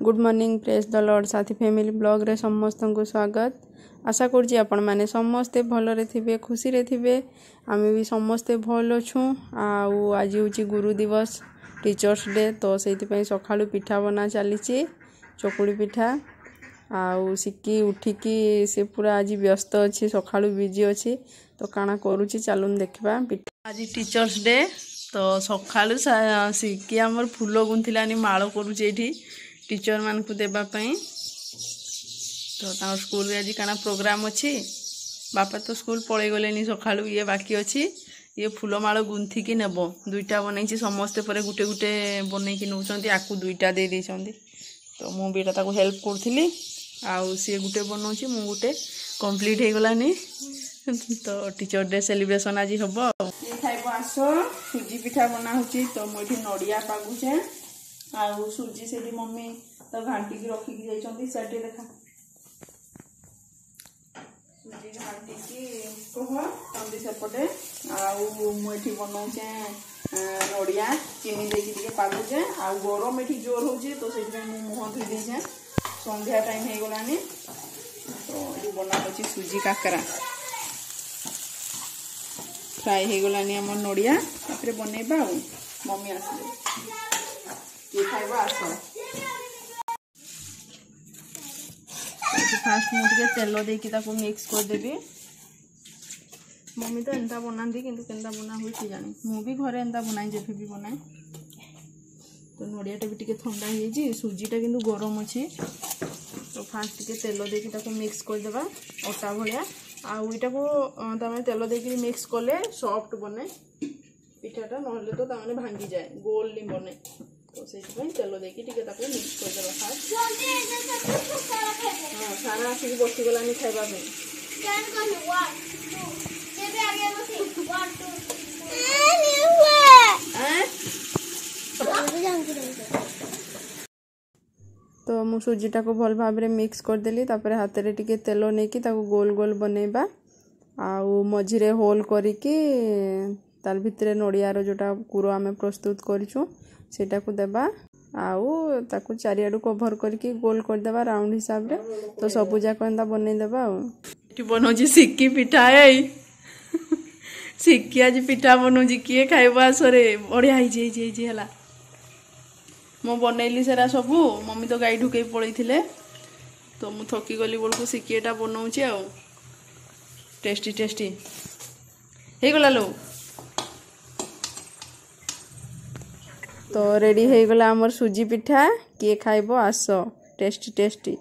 Good morning praise the Lord साथी family blog रे समस्त को स्वागत। आशा करुँची आपण मैंने समस्ते भलरे थे खुशी रे थे आम भी समस्ते भल अच्छू। आज हूँ गुरु दिवस टीचर्स डे तो से सका पिठा बना चली चकुड़ी पिठा आउ सिक्की उठिकी से पूरा आज व्यस्त अच्छी सका बिजी अच्छी तो काना करुँची चलून देखा पिठा। आज टीचर्स डे तो सका सिक्की आमर फूल गुंथिलानी माल करुचे टीचर मान को देवाई तो स्कूल आज काना प्रोग्राम अच्छी बापा तो स्कूल पलि गले सका ये बाकी अच्छी ये फूलमाल गुंथिकी नेब दुईटा बनई समस्ते पर गुटे गुटे बनई नौ आपको दुईटा दे देते तो मुझे हेल्प करी सी गुटे बनाऊँ मु गुटे कंप्लीट हो गलानी तो टीचर डे सेलिब्रेशन आज हम ये खाइब आस सुजी पिठा बना तो मुझे नड़िया पागुचे आउ सुजी से मम्मी तो घाटिकी रखिकी जाइए देखा सुजी घाटिकी कह सेपटे आउठी बनाऊे नड़िया चीनी देके पागुचे आ गरम ये जोर हो तो से मुह धोई देचे संध्या टाइम हो गलानी तो ये बना सुजी काकरा फ्राए हो गलानी आम नड़िया बनइबा मम्मी आसले ये खाइबा आस फास्ट मुझे तेल देकी मिक्स करदेवी मम्मी तो एंता बनाती किंतु केंता बना हुई जानी मु भी घरे एंता बनाए जब भी बनाए तो नड़ियाटा भी ठंडा हो सुजीटा किंतु गरम अच्छी तो फास्ट टे तेल देकी मिक्स करदेवा अटा भाया आईटा को तमें तेल देकी मिक्स कले सॉफ्ट बने पिठाटा ना तो तमें भांगी जाए गोल नहीं बने तो से तेल देकी मिक्स करदेवा फास्ट हाँ सारा आसिक बसीगलानी खाइबापी तो मु सुजीटा को भल भाव में मिक्स करदेली हाथ में टिके तेल नहीं कि गोल गोल बनइबा आउ मझिरे होल करिकी तार भितर नड़ियार जोटा कूर आम प्रस्तुत करूँ सेटा को देबा आउ ताकू चारियाडू कभर करके गोल करदेबा राउंड हिसाब रे तो सबू जाक एंता बनईदेबा बनाऊँ सिक्की पिठा सिक्की आज पिठा बनाऊँ किए खाइब आसरे बढ़िया है मो बनइली सेरा सबू मम्मी तो गाई ढुकई पड़े तो मु थकी गली बेलू सिक्कीटा बनाऊँच आ टेस्टी टेस्टी हो गला लो तो रेडी हो गला आमर सुजी पिठा किए खाइब आस टेस्टी टेस्टी।